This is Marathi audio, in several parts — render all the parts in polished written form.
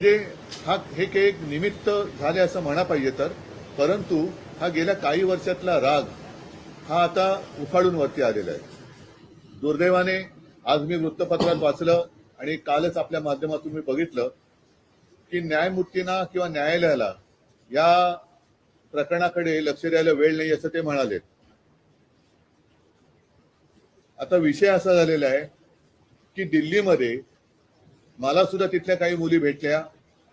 म्हणजे हे एक निमित्त झाले असं म्हणा पाहिजे तर, परंतु हा गेल्या काही वर्षातला राग हा आता उफाळून वरती आलेला आहे. दुर्दैवाने आज मी वृत्तपत्रात वाचलं आणि कालच आपल्या माध्यमातून मी बघितलं की न्यायमूर्तींना किंवा न्यायालयाला या प्रकरणाकडे लक्ष द्यायला वेळ नाही असं ते म्हणाले. आता विषय असा झालेला आहे की दिल्लीमध्ये मला सुद्धा तिथल्या काही मुली भेटल्या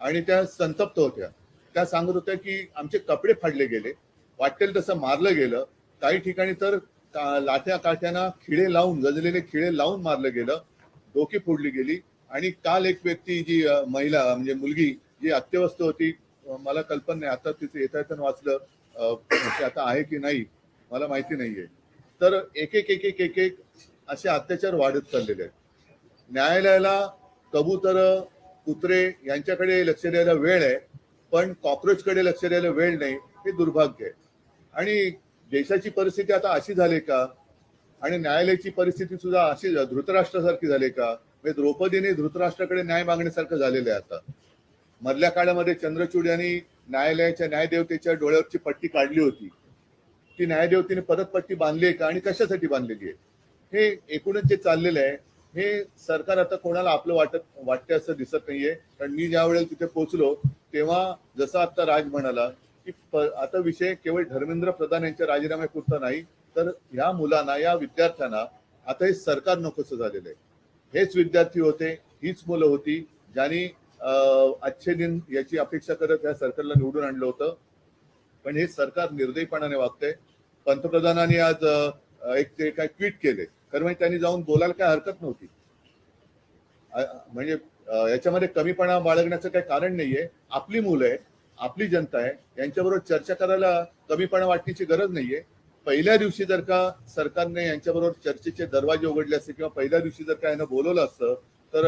आणि त्या संतप्त होत्या. त्या सांगत होत्या की आमचे कपडे फाडले गेले, वाटेल तसं मारलं गेलं, काही ठिकाणी तर लाठ्या काठ्यांना खिळे लावून, गजलेले खिळे लावून मारलं गेलं, डोकी फोडली गेली. आणि काल एक व्यक्ती जी महिला म्हणजे मुलगी जी अत्यवस्थ होती, मला कल्पना नाही आता तिथे येता येताना वाचलं, ते आता आहे की नाही मला माहिती नाहीये. तर एक एक एक एक एक एक असे अत्याचार वाढत चाललेले आहेत. न्यायालयाला कबूतर, कुत्रे यांच्याकडे लक्ष द्यायला वेळ आहे, पण कॉक्रोचकडे लक्ष द्यायला वेळ नाही, हे दुर्भाग्य आहे. आणि देशाची परिस्थिती आता अशी झाली का, आणि न्यायालयाची परिस्थिती सुद्धा अशी धृतराष्ट्रासारखी झाली का, म्हणजे द्रौपदीने धृतराष्ट्राकडे न्याय मागण्यासारखं झालेलं आहे आता. मधल्या काळामध्ये चंद्रचूड यांनी न्यायालयाच्या न्यायदेवतेच्या डोळ्यावरची पट्टी काढली होती. ती न्यायदेवतेने परत पट्टी बांधली आहे का आणि कशासाठी बांधलेली आहे, हे एकूणच जे चाललेलं आहे हे सरकार आता कोणाला आपलं वाटते असं दिसत नाहीये. कारण मी ज्या वेळेला तिथे पोहोचलो तेव्हा जसं आता राज म्हणाला की आता विषय केवळ धर्मेंद्र प्रधान यांच्या राजीनाम्यापुरता नाही, तर ह्या मुलांना, या विद्यार्थ्यांना आता हे सरकार नकोसं झालेलं आहे. हेच विद्यार्थी होते, हीच मुलं होती ज्यांनी अच्छे दिन याची अपेक्षा करत या सरकारला निवडून आणलं होतं. पण हे सरकार निर्दयीपणाने वागतंय. पंतप्रधानांनी आज एक ते काय ट्विट केले, कारण म्हणजे त्यांनी जाऊन बोलायला काय हरकत नव्हती. म्हणजे याच्यामध्ये कमीपणा बाळगण्याचं काही कारण नाहीये. आपली मुलं आहे, आपली जनता आहे, यांच्याबरोबर चर्चा करायला कमीपणा वाटण्याची गरज नाहीये. पहिल्या दिवशी जर का सरकारने यांच्याबरोबर चर्चेचे दरवाजे उघडले असते किंवा पहिल्या दिवशी जर का यांना बोलवलं असतं तर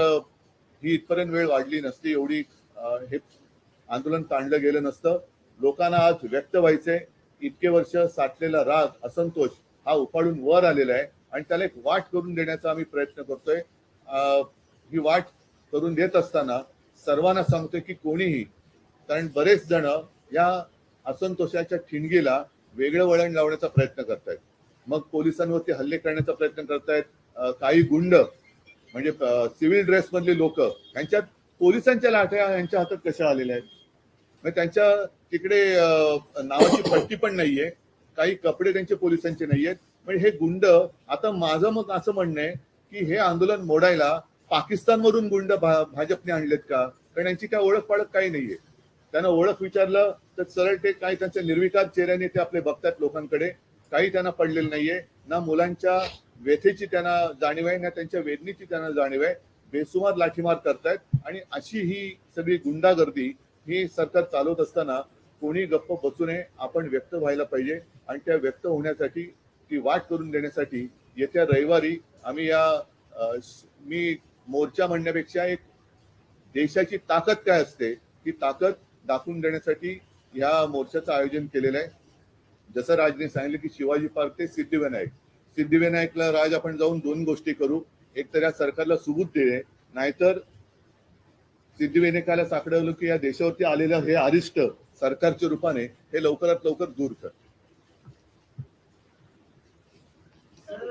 ही इथपर्यंत वेळ वाढली नसती, एवढी हे आंदोलन ताणलं गेलं नसतं. लोकांना आज व्यक्त व्हायचंय. इतके वर्ष साठलेला राग, असंतोष हा उफाळून वर आलेला आहे आणि त्याला एक वाट करून देण्याचा आम्ही प्रयत्न करतोय. ही वाट करून देत असताना सर्वांना सांगतोय की कोणीही, कारण बरेच जण या असंतोषाच्या ठिणगीला वेगळं वळण लावण्याचा प्रयत्न करतायत. मग पोलिसांवरती हल्ले करण्याचा प्रयत्न करतायत. काही गुंड म्हणजे सिव्हिल ड्रेस मधले लोक, यांच्यात पोलिसांच्या लाठ्या यांच्या हातात कशा आलेल्या आहेत. मग त्यांच्या तिकडे नावाची पट्टी पण नाहीये, काही कपडे त्यांचे पोलिसांचे नाहीयेत. म्हणजे हे गुंड, आता माझं मग असं म्हणणं आहे की हे आंदोलन मोडायला पाकिस्तानमधून गुंड भाजपने आणलेत का, कारण यांची काय ओळख पाळख काही नाहीये. त्यांना ओळख विचारलं तर सरळ ते काही त्यांच्या निर्विकार चेहऱ्याने ते आपले बघतात लोकांकडे, काही त्यांना पडलेलं नाहीये. ना मुलांच्या व्यथेची त्यांना जाणीव आहे, ना त्यांच्या वेदनेची त्यांना जाणीव आहे. बेसुमार लाठीमार करतायत आणि अशी ही सगळी गुंडागर्दी ही सरकार चालवत असताना कोणी गप्प बसू नये. आपण व्यक्त व्हायला पाहिजे आणि त्या व्यक्त होण्यासाठी, ती वाट करून देण्यासाठी येत्या रविवारी आम्ही मी मोर्चा म्हणण्यापेक्षा एक देशाची ताकद काय असते ती ताकद दाखवून देण्यासाठी या मोर्चाचं आयोजन केलेलं आहे. जसं राजने सांगितलं की शिवाजी पार्क ते सिद्धिविनायकला राज आपण जाऊन दोन गोष्टी करू. एक तर या सरकारला सुबूत देणे, नाहीतर सिद्धिविनायकाला साकडवलं की या देशावरती आलेलं हे अरिष्ट सरकारच्या रूपाने हे लवकरात लवकर दूर कर.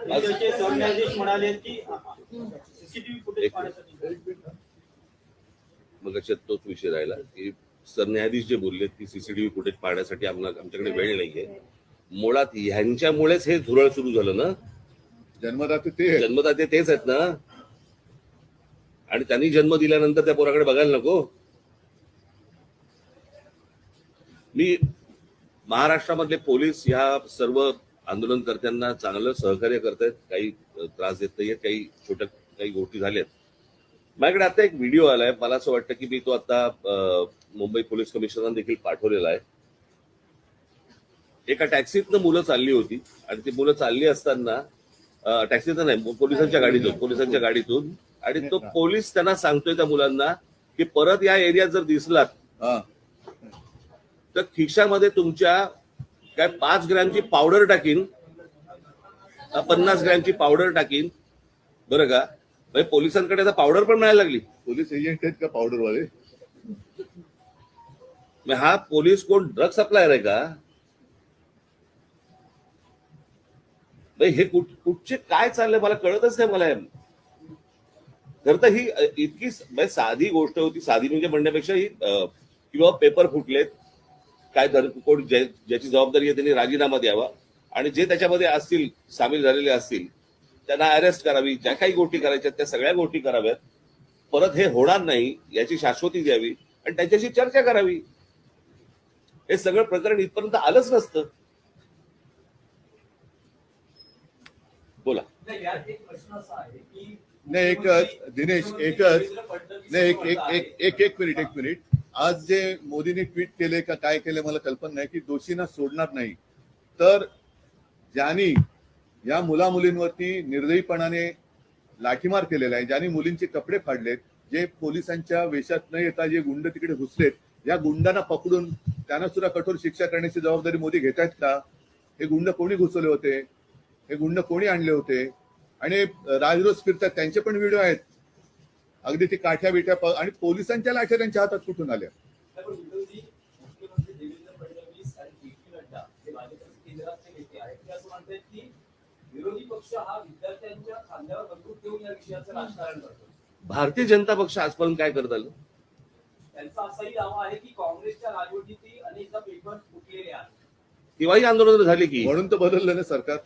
म्हणाले की सीसीटीव्ही फुटेज पाहण्यासाठी, मग तोच विषय राहिला की सरन्यायाधीश जे बोलले की सीसीटीव्ही फुटेज पाहण्यासाठी आमच्याकडे वेळ नाहीये. मुळात ह्यांच्यामुळेच हे झुरळ सुरू झालं ना. जन्मदाते तेच आहेत ना, आणि त्यांनी जन्म दिल्यानंतर त्या पोराकडे बघायला नको. मी महाराष्ट्रामधले पोलीस ह्या सर्व आंदोलनकर्त्यांना चांगलं सहकार्य करतायत, काही त्रास देत नाहीयेत, काही गोष्टी झाल्यात. माझ्याकडे आता एक व्हिडिओ आलाय, मला असं वाटतं की मी तो आता मुंबई पोलीस कमिशनरना देखील पाठवलेला आहे. एका टॅक्सीतनं मुलं चालली होती आणि ती मुलं चालली असताना, टॅक्सीतनं नाही, पोलिसांच्या गाडीतून आणि तो पोलीस त्यांना सांगतोय त्या मुलांना की परत या एरियात जर दिसलात तर खिशामध्ये तुमच्या काय 5 ग्रॅमची पावडर टाकीन, 50 ग्रॅमची पावडर टाकीन, बरं का. म्हणजे पोलिसांकडे आता पावडर पण मिळायला लागली. पोलीस एजंट आहेत का पावडरवाले? मग हा पोलीस कोण ड्रग सप्लायर आहे का? हे कुठचे काय चाललंय मला कळतच नाही. मला खरं तर ही इतकी साधी गोष्ट होती. साधी म्हणजे म्हणण्यापेक्षा ही किंवा पेपर फुटलेत काय कोण ज्याची जबाबदारी आहे त्यांनी राजीनामा द्यावा आणि जे त्याच्यामध्ये असतील सामील झालेले असतील त्यांना अरेस्ट करावी. ज्या काही गोष्टी करायच्या त्या सगळ्या गोष्टी कराव्यात. परत हे होणार नाही याची शाश्वती द्यावी आणि त्यांच्याशी चर्चा करावी. हे सगळं प्रकरण इथपर्यंत आलंच नसतं. बोला. यात एक प्रश्न असा आहे की नाही दिनेश नाही एक मिनिट. आज जे मोदीने ट्विट केले का काय केले मला कल्पना नाही की दोषींना सोडणार नाही. तर ज्यांनी या मुला मुलींवरती निर्दयीपणाने लाठीमार केलेला आहे, ज्यांनी मुलींचे कपडे फाडलेत, जे पोलिसांच्या वेशात न येता जे गुंड तिकडे घुसलेत, या गुंडांना पकडून त्यांना सुद्धा कठोर शिक्षा करण्याची जबाबदारी मोदी घेत आहेत का? हे गुंड कोणी घुसवले होते? हे गुंड कोणी आणले होते? आणि राजरोज फिरतात त्यांचे पण व्हिडिओ आहेत. अगदी ती काठ्या बिठ्या आणि पोलिसांच्या लाठ्या त्यांच्या हातात कुठून आल्या? विरोधी मुख्यमंत्री देवेंद्र फडणवीस आणि जे.पी. नड्डा हे भाजपचे केंद्राचे नेते आहेत ते असं म्हणतात की विरोधी पक्ष हा विद्यार्थ्यांच्या खांद्यावर बंदूक ठेवून या विषयाचं राजकारण करतो. भारतीय जनता पक्ष आजपर्यंत काय करत आलं? त्यांचा असाही दावा आहे की काँग्रेसच्या राजवटीत अनेकदा पेपर फुटलेले आहेत. तेव्हाही आंदोलन झाली की, म्हणून तर बदललं ना सरकार.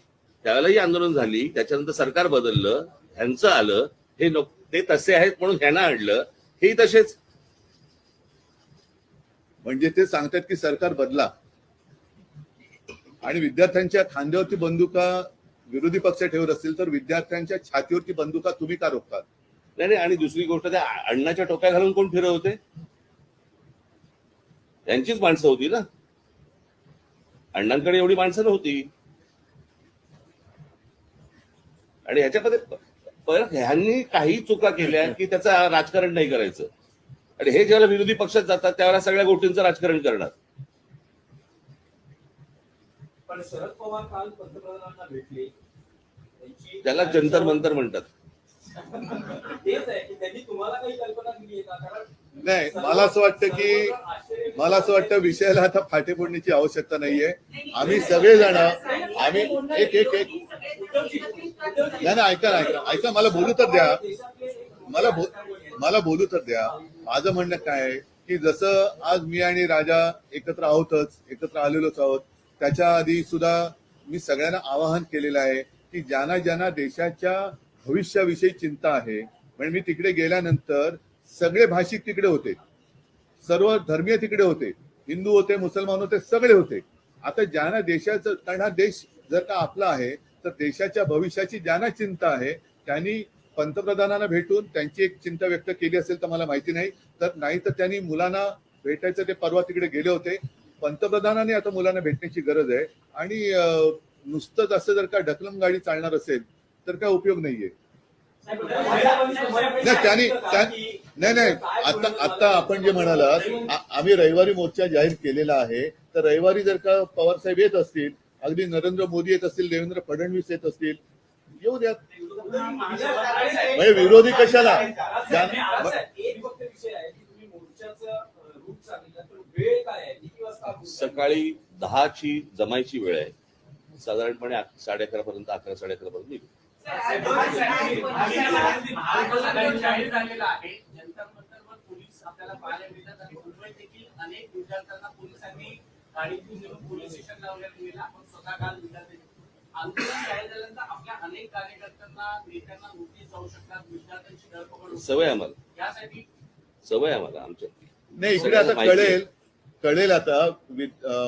त्यावेळेलाही आंदोलन झाली. त्याच्यानंतर सरकार बदललं, ह्यांचं आलं. हे ते तसे आहेत म्हणून ह्यांना आणलं. हेही तसेच. म्हणजे ते सांगतात की सरकार बदला आणि विद्यार्थ्यांच्या खांद्यावरती बंदुका विरोधी पक्ष ठेवत असतील तर विद्यार्थ्यांच्या छातीवरती बंदुका तुम्ही का रोखतात? नाही. आणि दुसरी गोष्ट त्या अण्णाच्या टोप्या घालून कोण फिरवते? त्यांचीच माणसं होती ना. अण्णांकडे एवढी माणसं नव्हती. आणि ह्याच्यामध्ये परत ह्यांनी काही चुका केल्या की त्याचं राजकारण नाही करायचं. आणि हे ज्यावेळेला विरोधी पक्षात जातात त्यावेळेला सगळ्या गोष्टींचं राजकारण करणार. पण शरद पवार काल पंतप्रधानांना भेटले. त्याला जंतर मंतर म्हणतात. तेच आहे की त्यांनी तुम्हाला काही कल्पना दिली आहे का? कारण नाही, मला असं वाटतं विषयाला आता फाटे फोडण्याची आवश्यकता नाहीये. आम्ही सगळेजण आम्ही नाही ऐका मला बोलू तर द्या. मला बोलू तर द्या. माझं म्हणणं काय आहे की जसं आज मी आणि राजा एकत्र आलेलोच आहोत, त्याच्या आधी सुद्धा मी सगळ्यांना आवाहन केलेलं आहे की ज्यांना देशाच्या भविष्याविषयी चिंता आहे. म्हणजे मी तिकडे गेल्यानंतर सगळे भाषिक तिकडे होते, सर्व धर्मीय तिकडे होते, हिंदू होते, मुसलमान होते, सगळे होते. आता ज्यांना देशाचं, कारण हा देश जर का आपला आहे तर देशाच्या भविष्याची ज्यांना चिंता आहे त्यांनी पंतप्रधानांना भेटून त्यांची एक चिंता व्यक्त केली असेल तर मला माहिती नाही. तर त्यांनी मुलांना भेटायचं, ते परवा तिकडे गेले होते. पंतप्रधानांनी आता मुलांना भेटण्याची गरज आहे. आणि नुसतंच असं जर का ढकलम गाडी चालणार असेल तर काय उपयोग नाहीये. नाही आता आपण जे म्हणालात, आम्ही रविवारी मोर्चा जाहीर केलेला आहे. तर रविवारी जर का पवार साहेब येत असतील, अगदी नरेंद्र मोदी येत असतील, देवेंद्र फडणवीस येत असतील, येऊ द्यात. म्हणजे विरोधी कशाला? सकाळी 10ची जमायची वेळ आहे. साधारणपणे 11:30 पर्यंत 11-11:30 पर्यंत निघू. जाहीर झालेला आहे. जंतर मंतरवर पोलीस आपल्याला पाहायला मिळतात आणि मुंबईत देखील अनेक विद्यार्थ्यांना पोलिसांनी गाडीतून नेऊन पोलीस स्टेशन लावलेला. आपण स्वतः काल विद्यार्थी आंदोलन जाहीर झाल्यानंतर आपल्या अनेक कार्यकर्त्यांना नेत्यांना नोटीस जाऊ शकतात. विद्यार्थ्यांची धरपकड सवय आम्हाला, यासाठी सवय आम्हाला आमच्या नाही. इकडे आता कळेल आता.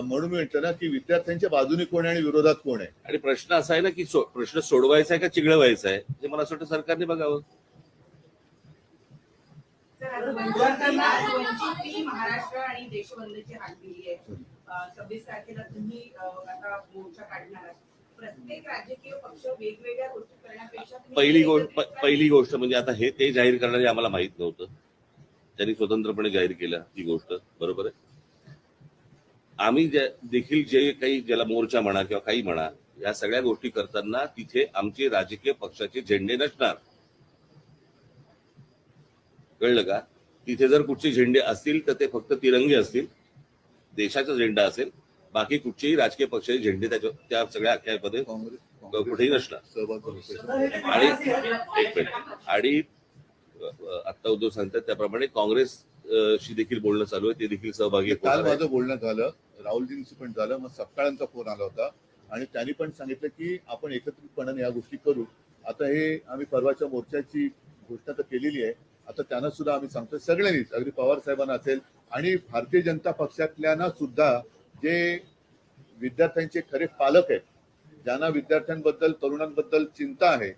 म्हणून मी म्हटलं ना की विद्यार्थ्यांच्या बाजूने कोण आहे आणि विरोधात कोण आहे. आणि प्रश्न असा आहे ना की प्रश्न सोडवायचा आहे का चिघळवायचा आहे, हे मला असं वाटतं सरकारने बघावं. महाराष्ट्र आणि देशबंदची हाक दिली आहे. 26 तारखेला तुम्ही आता मोर्चा काढणार आहात. प्रत्येक राजकीय पक्ष वेगवेगळ्या गोष्टी करण्यापेक्षा पहिली गोष्ट म्हणजे आता हे ते जाहीर करणारे आम्हाला माहित नव्हतं. त्यांनी स्वतंत्रपणे जाहीर केलं ही गोष्ट बरोबर आहे. आम्ही देखील जे काही ज्याला मोर्चा म्हणा किंवा काही म्हणा, या सगळ्या गोष्टी करताना तिथे आमचे राजकीय पक्षाचे झेंडे नसणार. कळलं का? तिथे जर कुठचे झेंडे असतील तर ते फक्त तिरंगे असतील. देशाचा झेंडा असेल, बाकी कुठचेही राजकीय पक्षाचे झेंडे त्या सगळ्या अख्यामध्ये कुठेही नसणार. सहभाग होते. आणि एक मिनिट, आणि आता उद्धव सांगतात त्याप्रमाणे काँग्रेसशी देखील बोलणं चालू आहे, ते देखील सहभागी काल होणार आहे. माझं बोलणं झालं, राहुलजींशी पण झालं, मग सपकाळांचा फोन आला होता आणि त्यांनी पण सांगितलं की आपण एकत्रितपणाने या गोष्टी करू. आता हे आम्ही परवाच्या मोर्चाची घोषणा तर केलेली आहे, आता त्यांना सुद्धा आम्ही सांगतो सगळ्यांनीच, अगदी पवार साहेबांना असेल आणि भारतीय जनता पक्षातल्यांना सुद्धा, जे विद्यार्थ्यांचे खरे पालक आहेत, ज्यांना विद्यार्थ्यांबद्दल तरुणांबद्दल चिंता आहे,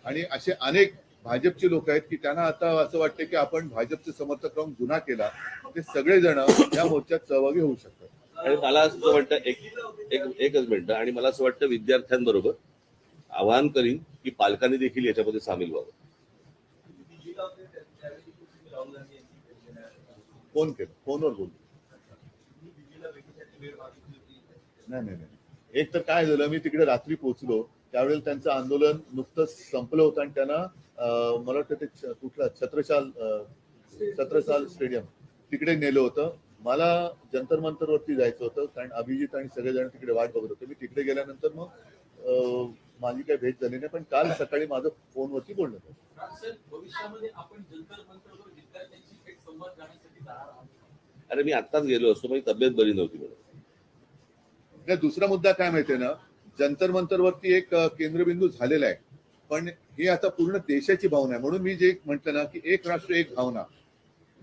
आणि असे अनेक भाजपचे लोक आहेत की त्यांना आता असं वाटतं की आपण भाजपचे समर्थक राहून गुन्हा केला, ते सगळेजण या मोर्चात सहभागी होऊ शकतात. आणि मला असं वाटतं एकच मिनिट, आणि मला असं वाटतं विद्यार्थ्यांबरोबर आवाहन करीन की पालकांनी देखील याच्यामध्ये सामील व्हावं. फोन केलं, फोनवर बोललो. नाही, एक तर काय झालं, मी तिकडे रात्री पोहोचलो त्यावेळेला त्यांचं आंदोलन नुकतंच संपलं होतं आणि त्यांना मला वाटतं ते कुठला छत्रसाल स्टेडियम तिकडे नेलं होतं. मला जंतर मंतरवरती जायचं होतं कारण अभिजित आणि सगळेजण तिकडे वाट बघत होते. मी तिकडे गेल्यानंतर मग माझी काही भेट झाली नाही, पण काल सकाळी माझं फोनवरती बोलणं झालं. भविष्यामध्ये आपण जंतर मंतरवर विद्यार्थ्यांशी एक संवाद करण्यासाठी जाणार आहोत. अरे मी आत्ताच गेलो असतो, माझी तब्येत बरी नव्हती म्हणून. दुसरा मुद्दा काय माहितीये ना, जंतर मंतरवरती एक केंद्रबिंदू झालेला आहे, पण ही आता पूर्ण देशाची भावना आहे. म्हणून मी जे म्हटलं ना की एक राष्ट्र एक भावना,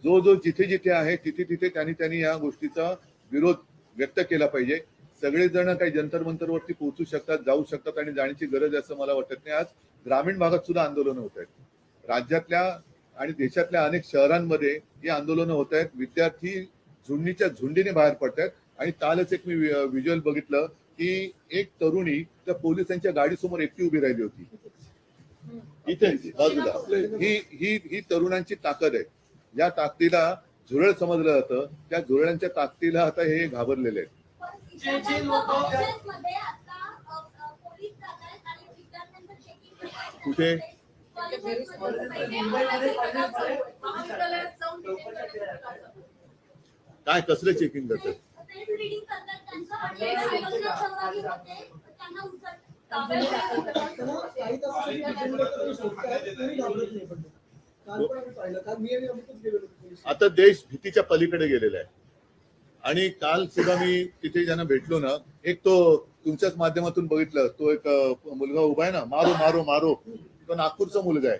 जो जिथे जिथे आहे तिथे त्यांनी या गोष्टीचा विरोध व्यक्त केला पाहिजे. सगळेजण काही जंतर मंतरवरती पोहोचू शकतात, जाऊ शकतात आणि जाण्याची गरज आहे असं मला वाटत नाही. आज ग्रामीण भागात सुद्धा आंदोलनं होत आहेत, राज्यातल्या आणि देशातल्या अनेक शहरांमध्ये ही आंदोलनं होत आहेत. विद्यार्थी झुंडीच्या झुंडीने बाहेर पडत आहेत. आणि कालच एक मी व्हिज्युअल बघितलं की एक तरुणी त्या पोलिसांच्या गाडीसमोर एकटी उभी राहिली होती इथे बाजूला. ही तरुणांची ताकद आहे. या ताकदीला झुरळ समजलं जातं, त्या झुरळांच्या ताकदीला आता हे घाबरलेले आहेत. कुठे काय कसलं चेकिंग करतात? आता देश भीतीच्या पलीकडे गेलेला आहे. आणि काल सुद्धा मी तिथे ज्यांना भेटलो ना, एक तो तुमच्याच माध्यमातून बघितलं, तो एक मुलगा उभा आहे ना, मारो मारो मारो, तो नागपूरचा मुलगा आहे.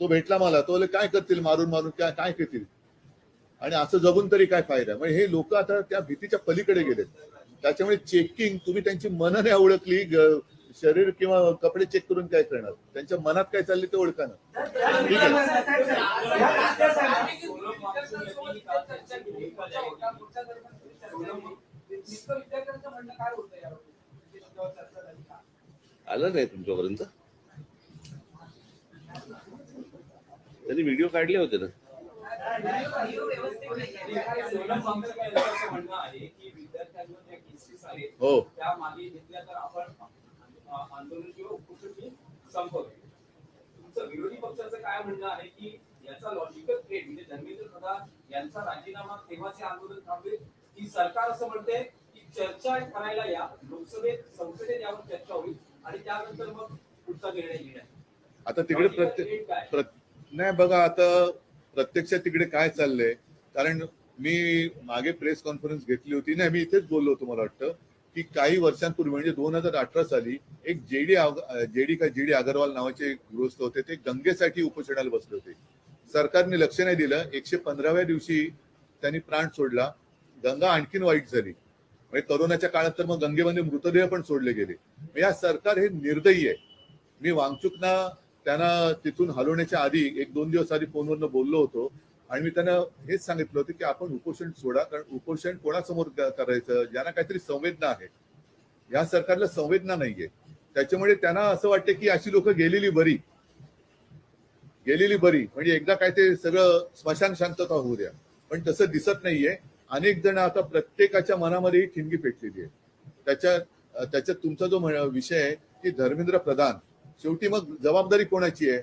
तो भेटला मला, तो बोले काय करतील मारून मारून, काय करतील, आणि असं जगून तरी काय फायदा. म्हणजे हे लोक आता त्या भीतीच्या पलीकडे गेलेत. त्याच्यामुळे चेकिंग, तुम्ही त्यांची मनं नाही ओळखली, शरीर किंवा कपडे चेक करून काय करणार, त्यांच्या मनात काय चालले ते ओळखा ना. ठीक आहे. आलं नाही तुमच्यापर्यंत? त्यांनी व्हिडिओ काढले होते ना. हो, त्यामागे घेतल्या तर आपण आंदोलन किंवा उपोषण संपवलं. तुमचं विरोधी पक्षाचं काय म्हणणं आहे की याचा लॉजिकल ट्रेड म्हणजे धर्मेंद्र प्रधान यांचा राजीनामा तेव्हाचे आंदोलन थांबले, की सरकार असं म्हणते की चर्चा करायला या, लोकसभेत संसदेत यावर चर्चा होईल आणि त्यानंतर मग पुढचा निर्णय घेण्यात. आता तिकडे नाही बघा, आता प्रत्यक्षात तिकडे काय चाललंय, कारण मी मागे प्रेस कॉन्फरन्स घेतली होती ना, मी इथेच बोललो होतो, मला वाटतं की काही वर्षांपूर्वी म्हणजे 2018 साली एक जेडी अगरवाल नावाचे गृहस्थ होते, ते गंगेसाठी उपोषणाला बसले होते. सरकारने लक्ष नाही दिलं. 115व्या दिवशी त्यांनी प्राण सोडला. गंगा आणखीन वाईट झाली. म्हणजे कोरोनाच्या काळात तर मग गंगेमध्ये मृतदेह पण सोडले गेले. या सरकार हे निर्दयी आहे. मी वांगचुकना त्यांना तिथून हलवण्याच्या आधी 1-2 दिवस आधी फोनवरनं बोललो होतो आणि मी त्यांना हेच सांगितलं होतं की आपण उपोषण सोडा, कारण उपोषण कोणासमोर करायचं, ज्यांना काहीतरी संवेदना आहे. या सरकारला संवेदना नाहीये. त्याच्यामुळे त्यांना असं वाटतं की अशी लोक गेलेली बरी, म्हणजे एकदा काय ते सगळं स्मशान शांतता होऊ द्या. पण तसं दिसत नाहीये. अनेक जण आता प्रत्येकाच्या मनामध्ये ही ठिणगी पेटलेली आहे. त्याच्यात तुमचा जो विषय आहे की धर्मेंद्र प्रधान, शेवटी मग जबाबदारी कोणाची आहे?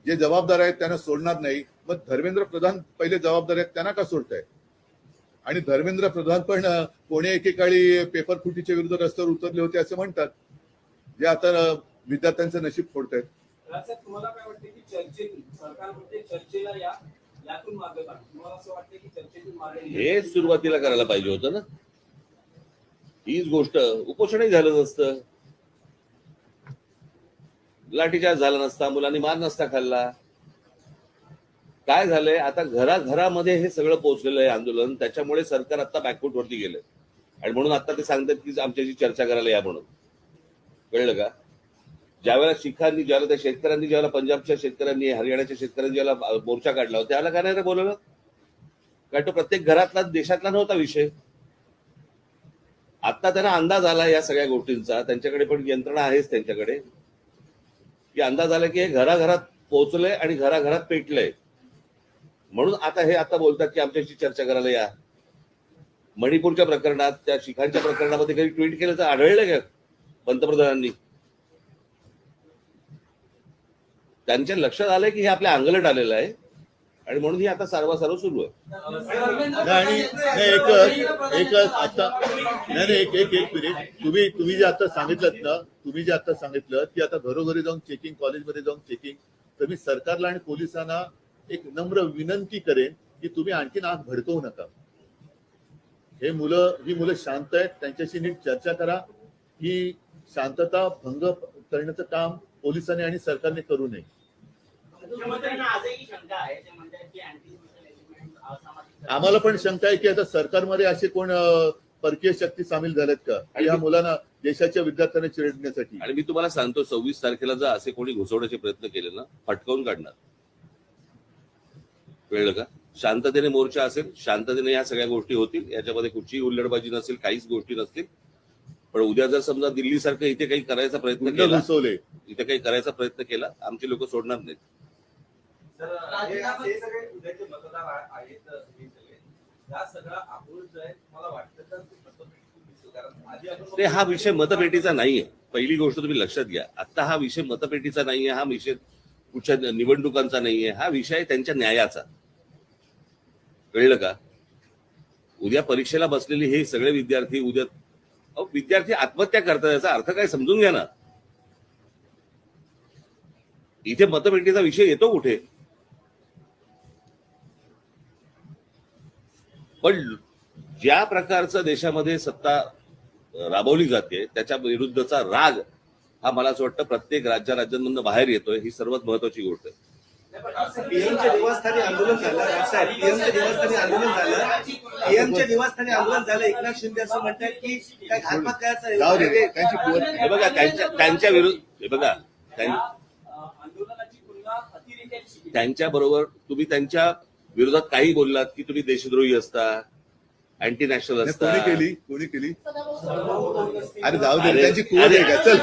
जे जबाबदार आहेत त्यांना सोडणार नाही, मग धर्मेंद्र प्रधान पहिले जबाबदार आहेत, त्यांना का सोडताय? आणि धर्मेंद्र प्रधान पण कोणी एकेकाळी पेपर फुटीच्या विरुद्ध रस्त्यावर उतरले होते असं म्हणतात, जे आता विद्यार्थ्यांचं नशीब फोडतायत. राजसाहेब, तुम्हाला काय वाटतं की चर्चेतून सरकार म्हणते चर्चेला या, यातून मार्ग काढा, तुम्हाला असं वाटतं की चर्चेतून मार्ग हे सुरुवातीला करायला पाहिजे होतं ना. हीच गोष्ट उपोषणही झालं नसतं, लाठीचार्ज झाला नसता, मुलांनी मार नसता खाल्ला. काय झालंय आता घराघरामध्ये हे सगळं पोहोचलेलं आहे आंदोलन, त्याच्यामुळे सरकार आता बॅकफूट वरती गेलंय आणि म्हणून आता ते सांगतात की आमच्याशी चर्चा करायला या म्हणून. कळलं का? ज्यावेळेला शिखांनी, ज्यावेळेला त्या शेतकऱ्यांनी, ज्यावेळेला पंजाबच्या शेतकऱ्यांनी, हरियाणाच्या शेतकऱ्यांनी ज्यावेळेला मोर्चा काढला होता त्याला काय नाही रे बोलवलं? कारण तो प्रत्येक घरातला देशातला नव्हता विषय. आता त्यांना अंदाज आला या सगळ्या गोष्टींचा, त्यांच्याकडे पण यंत्रणा आहेच त्यांच्याकडे, की अंदाज आला की हे घराघरात पोहोचलंय आणि घराघरात पेटलंय. म्हणून आता हे आता बोलतात की आमच्याशी चर्चा करायला या. मणिपूरच्या प्रकरणात, त्या शिखांच्या प्रकरणामध्ये काही ट्विट केलं तर आढळलं का पंतप्रधानांनी? त्यांच्या लक्षात आलंय की हे आपल्या अंगलट आलेलं आहे आणि म्हणून ही आता सारवासारव सुरू आहे. आणि एक आता नाही एक मिनिट, तुम्ही जे आता सांगितलं ना, तुम्ही जे आता सांगितलं की आता घरोघरी जाऊन चेकिंग, कॉलेजमध्ये जाऊन चेकिंग, तर मी सरकारला आणि पोलिसांना एक नम्र विनंती करेन की तुम्ही आणखीन आग भडकवू नका. ही मुलं शांत आहेत, त्यांच्याशी नीट चर्चा करा. ही शांतता भंग करण्याचं काम पोलिसांनी आणि सरकारने करू नये. मुख्यमंत्र्यांना आजही शंका आहे, ते म्हणतात की अँटी-सोशल एलिमेंट, असामाजिक आम्हाला पण शंका आहे की आता सरकारमध्ये असे कोण परकीय शक्ती सामील झाल्यात का या मुलांना, देशाच्या विद्यार्थ्यांना चिरडण्यासाठी. आणि मी तुम्हाला सांगतो 26 तारखेला जर असे कोणी घुसवण्याचे प्रयत्न केले ना, फटकावून काढणार. कळलं का? शांततेने मोर्चा असेल, शांततेने या सगळ्या गोष्टी होतील, याच्यामध्ये कुठचीही हुल्लडबाजी नसेल, काहीच गोष्टी नसतील. पण उद्या जर समजा दिल्लीसारखं इथे काही करायचा प्रयत्न केला, घुसवले, इथे काही करायचा प्रयत्न केला, आमचे लोक सोडणार नाहीत. सर, हे सगळे उद्याचे मतदार आहेत, हे सगळे या सगळा आक्रोश जो आहे मला वाटतं तर मतपेटीतून दिसतो. कारण आधी आपण ते हा विषय मतपेटीचा नाहीये. पहिली गोष्ट तुम्ही लक्षात घ्या, आता हा विषय मतपेटीचा नाहीये, हा विषय कुठच्या निवडणुकांचा नाहीये, हा विषय त्यांच्या न्यायाचा. कळलं का? उद्या परीक्षेला बसलेले हे सगळे विद्यार्थी उद्या विद्यार्थी आत्महत्या करतात, याचा अर्थ काय समजून घ्या ना. इथे मतपेटीचा विषय येतो कुठे? पण ज्या प्रकारचं देशामध्ये सत्ता राबवली जाते त्याच्या विरुद्धचा राग हा मला असं वाटतं प्रत्येक राज्यांमधून बाहेर येतोय. ही सर्वात महत्वाची गोष्ट आहे. पीएमच्या निवासस्थानी आंदोलन झालं, राजसाहेब, पीएमच्या निवासस्थानी आंदोलन झालं, पीएमच्या निवासस्थानी आंदोलन झालं. एकनाथ शिंदे असं म्हणतात की काय घातपात जाऊ दे, करायचं. त्यांची कुवत हे बघा त्यांच्या विरुद्ध, हे बघा आंदोलनाची तुलना अतिरेक्याची. त्यांच्या बरोबर तुम्ही त्यांच्या विरोधात काही बोललात की तुम्ही देशद्रोही असता, अँटी नॅशनल असता. कोणी केली अरे जाऊ दे, त्यांची कुवत आहे का? चल.